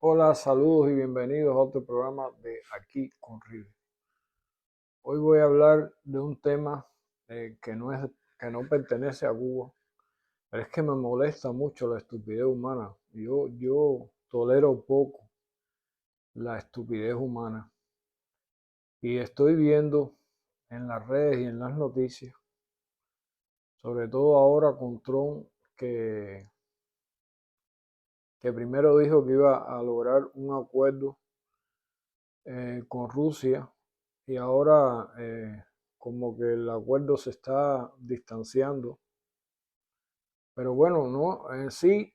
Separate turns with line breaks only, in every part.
Hola, saludos y bienvenidos a otro programa de Aquí con River. Hoy voy a hablar de un tema que no pertenece a Cuba, pero es que me molesta mucho la estupidez humana. Yo tolero poco la estupidez humana y estoy viendo en las redes y en las noticias, sobre todo ahora con Trump, que, que primero dijo que iba a lograr un acuerdo con Rusia y ahora como que el acuerdo se está distanciando. Pero bueno, no, en sí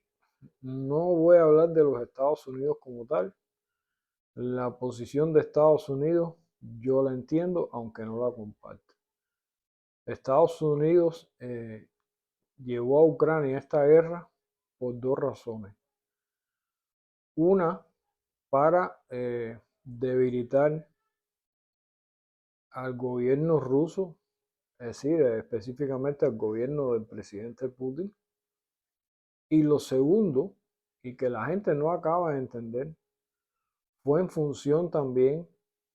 no voy a hablar de los Estados Unidos como tal. La posición de Estados Unidos yo la entiendo, aunque no la comparto. Estados Unidos llevó a Ucrania a esta guerra por dos razones. Una, para debilitar al gobierno ruso, es decir, específicamente al gobierno del presidente Putin. Y lo segundo, y que la gente no acaba de entender, fue en función también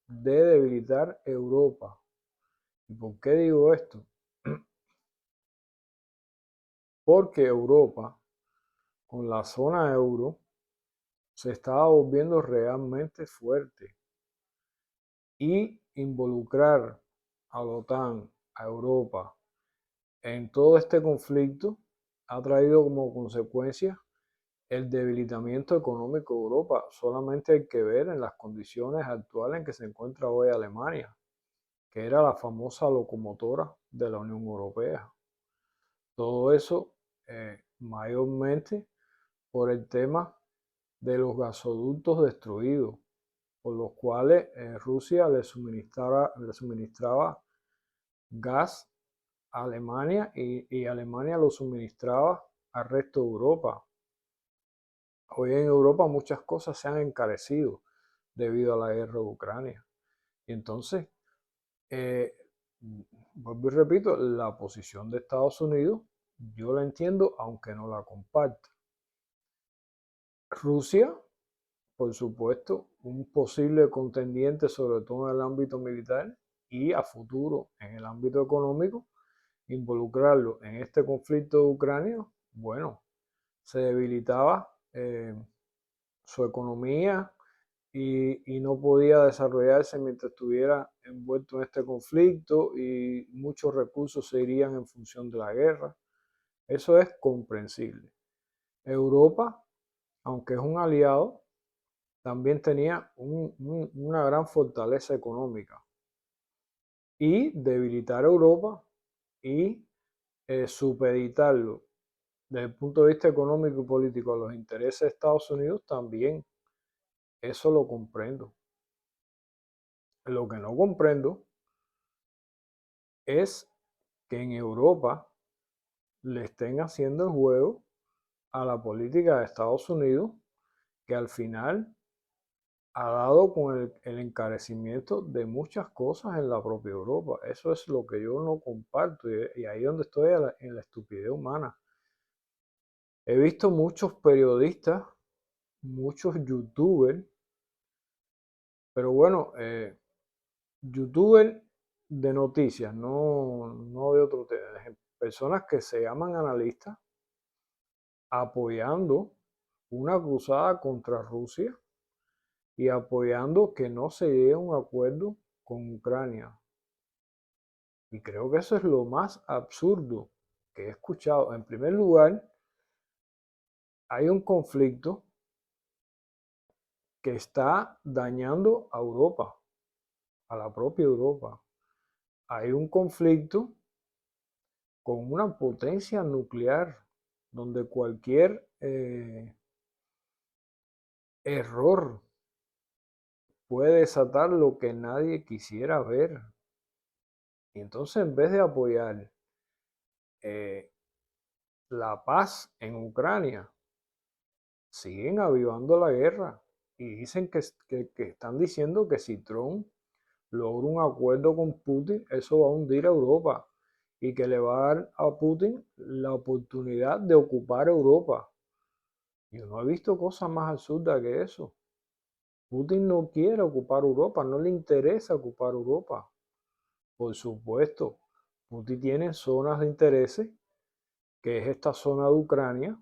de debilitar Europa. ¿Y por qué digo esto? Porque Europa, con la zona euro, se estaba volviendo realmente fuerte y involucrar a la OTAN, a Europa, en todo este conflicto ha traído como consecuencia el debilitamiento económico de Europa. Solamente hay que ver en las condiciones actuales en que se encuentra hoy Alemania, que era la famosa locomotora de la Unión Europea. Todo eso mayormente por el tema de los gasoductos destruidos, por los cuales Rusia le suministraba gas a Alemania y Alemania lo suministraba al resto de Europa. Hoy en Europa muchas cosas se han encarecido debido a la guerra de Ucrania. Y entonces, eh, vuelvo y repito, la posición de Estados Unidos yo la entiendo aunque no la comparta. Rusia, por supuesto, un posible contendiente sobre todo en el ámbito militar y a futuro en el ámbito económico, involucrarlo en este conflicto de Ucrania, bueno, se debilitaba su economía y no podía desarrollarse mientras estuviera envuelto en este conflicto y muchos recursos se irían en función de la guerra. Eso es comprensible. Europa, aunque es un aliado, también tenía una gran fortaleza económica y debilitar a Europa y supeditarlo desde el punto de vista económico y político a los intereses de Estados Unidos también, eso lo comprendo. Lo que no comprendo es que en Europa le estén haciendo el juego a la política de Estados Unidos, que al final ha dado con el encarecimiento de muchas cosas en la propia Europa. Eso es lo que yo no comparto y ahí es donde estoy en la estupidez humana. He visto muchos periodistas, muchos youtubers, pero bueno, youtubers de noticias, no de otro tema, personas que se llaman analistas apoyando una cruzada contra Rusia y apoyando que no se llegue a un acuerdo con Ucrania. Y creo que eso es lo más absurdo que he escuchado. En primer lugar, hay un conflicto que está dañando a Europa, a la propia Europa. Hay un conflicto con una potencia nuclear donde cualquier error puede desatar lo que nadie quisiera ver. Y entonces en vez de apoyar eh, la paz en Ucrania, siguen avivando la guerra y dicen que están diciendo que si Trump logra un acuerdo con Putin, eso va a hundir a Europa y que le va a dar a Putin la oportunidad de ocupar Europa. Yo no he visto cosa más absurda que eso. Putin no quiere ocupar Europa, no le interesa ocupar Europa. Por supuesto, Putin tiene zonas de interés, que es esta zona de Ucrania,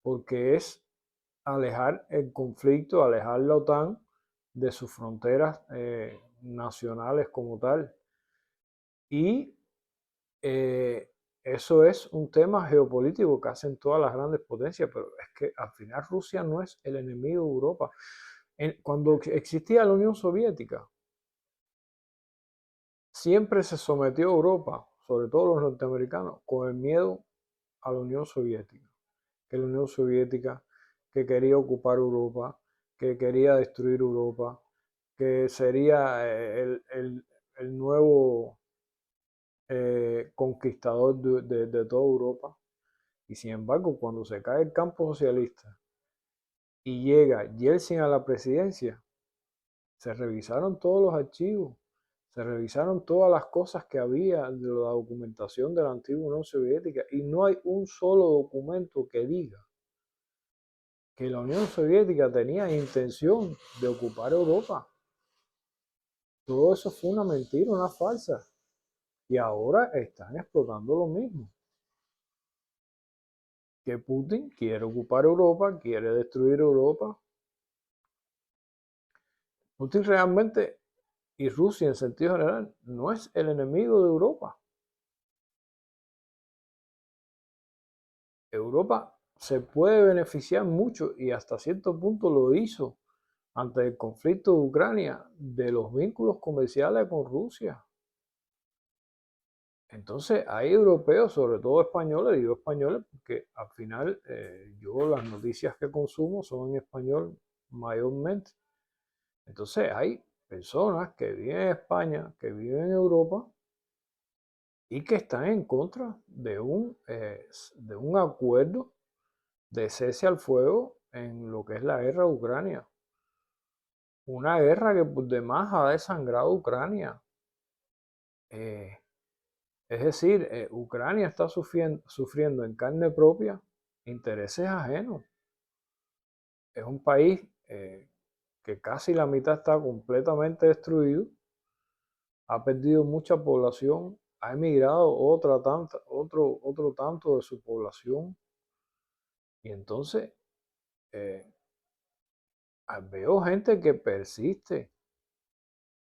porque es alejar el conflicto, alejar la OTAN de sus fronteras nacionales como tal. Y eso es un tema geopolítico que hacen todas las grandes potencias, pero es que al final Rusia no es el enemigo de Europa. Cuando existía la Unión Soviética, siempre se sometió a Europa, sobre todo los norteamericanos, con el miedo a la Unión Soviética. Que la Unión Soviética, que quería ocupar Europa, que quería destruir Europa, que sería el nuevo conquistador de toda Europa. Y sin embargo, cuando se cae el campo socialista y llega Yeltsin a la presidencia, se revisaron todos los archivos, se revisaron todas las cosas que había de la documentación de la antigua Unión Soviética y no hay un solo documento que diga que la Unión Soviética tenía intención de ocupar Europa. Todo eso fue una mentira, una falsa. Y ahora están explotando lo mismo. Que Putin quiere ocupar Europa, quiere destruir Europa. Putin realmente, y Rusia en sentido general, no es el enemigo de Europa. Europa se puede beneficiar mucho y hasta cierto punto lo hizo ante el conflicto de Ucrania de los vínculos comerciales con Rusia. Entonces hay europeos, sobre todo españoles, digo españoles porque al final yo las noticias que consumo son en español mayormente. Entonces hay personas que viven en España, que viven en Europa y que están en contra de un acuerdo de cese al fuego en lo que es la guerra de Ucrania. Una guerra que por demás ha desangrado Ucrania. Eh, es decir, Ucrania está sufriendo en carne propia intereses ajenos. Es un país que casi la mitad está completamente destruido, ha perdido mucha población, ha emigrado otro tanto de su población. Y entonces eh, veo gente que persiste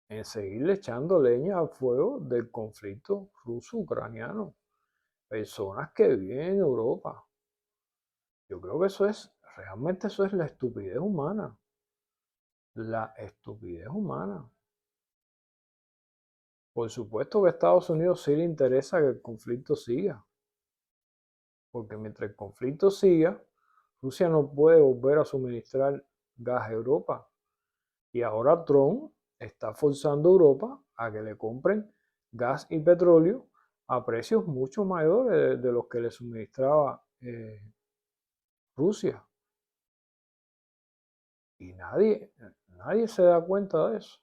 en seguirle echando leña al fuego del conflicto ruso-ucraniano. Personas que viven en Europa. Yo creo que realmente eso es la estupidez humana. La estupidez humana. Por supuesto que a Estados Unidos sí le interesa que el conflicto siga. Porque mientras el conflicto siga, Rusia no puede volver a suministrar gas a Europa. Y ahora Trump está forzando a Europa a que le compren gas y petróleo a precios mucho mayores de los que le suministraba Rusia. Y nadie se da cuenta de eso.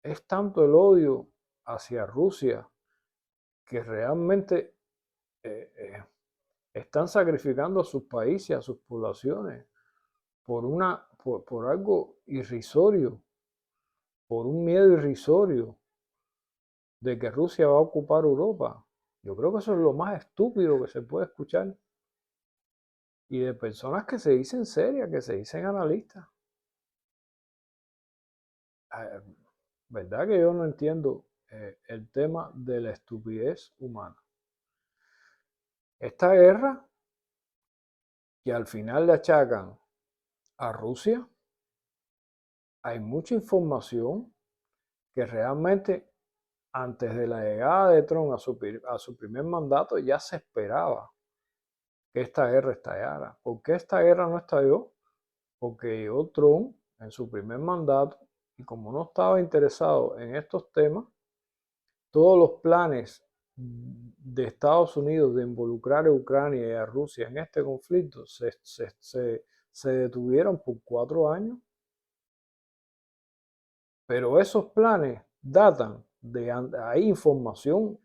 Es tanto el odio hacia Rusia que realmente eh, eh, están sacrificando a sus países, a sus poblaciones, por algo irrisorio, por un miedo irrisorio de que Rusia va a ocupar Europa. Yo creo que eso es lo más estúpido que se puede escuchar. Y de personas que se dicen serias, que se dicen analistas. ¿Verdad que yo no entiendo el tema de la estupidez humana? Esta guerra, que al final le achacan a Rusia, hay mucha información que realmente antes de la llegada de Trump a su primer mandato ya se esperaba que esta guerra estallara. ¿Por qué esta guerra no estalló? Porque llegó Trump en su primer mandato y como no estaba interesado en estos temas, todos los planes de Estados Unidos de involucrar a Ucrania y a Rusia en este conflicto se detuvieron por 4 años. Pero esos planes datan hay información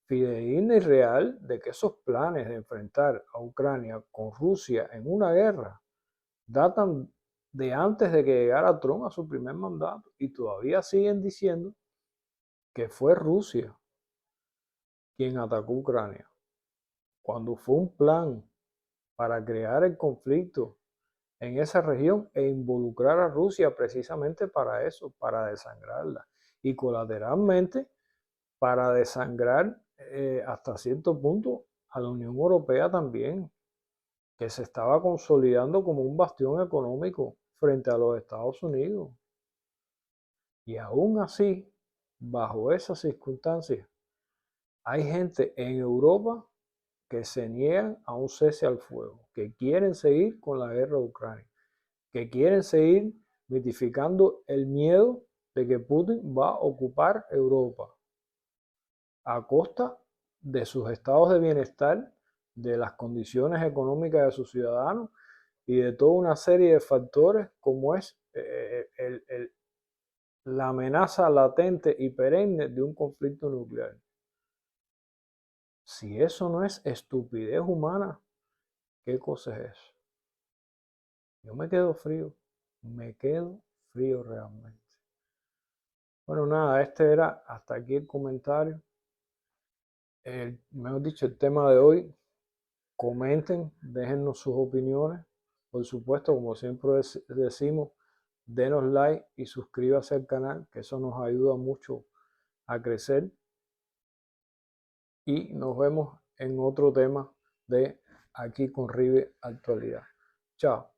fidedigna y real de que esos planes de enfrentar a Ucrania con Rusia en una guerra datan de antes de que llegara Trump a su primer mandato, y todavía siguen diciendo que fue Rusia quien atacó Ucrania, cuando fue un plan para crear el conflicto en esa región e involucrar a Rusia precisamente para eso, para desangrarla, y colateralmente para desangrar hasta cierto punto a la Unión Europea también, que se estaba consolidando como un bastión económico frente a los Estados Unidos. Y aún así, bajo esas circunstancias, hay gente en Europa que se niegan a un cese al fuego, que quieren seguir con la guerra de Ucrania, que quieren seguir mitificando el miedo de que Putin va a ocupar Europa a costa de sus estados de bienestar, de las condiciones económicas de sus ciudadanos y de toda una serie de factores como es la amenaza latente y perenne de un conflicto nuclear. Si eso no es estupidez humana, ¿qué cosa es eso? Yo me quedo frío realmente. Bueno, nada, este era hasta aquí el comentario. Mejor dicho, el tema de hoy. Comenten, déjennos sus opiniones. Por supuesto, como siempre decimos, denos like y suscríbase al canal, que eso nos ayuda mucho a crecer. Y nos vemos en otro tema de Aquí con Ribe Actualidad. Chao.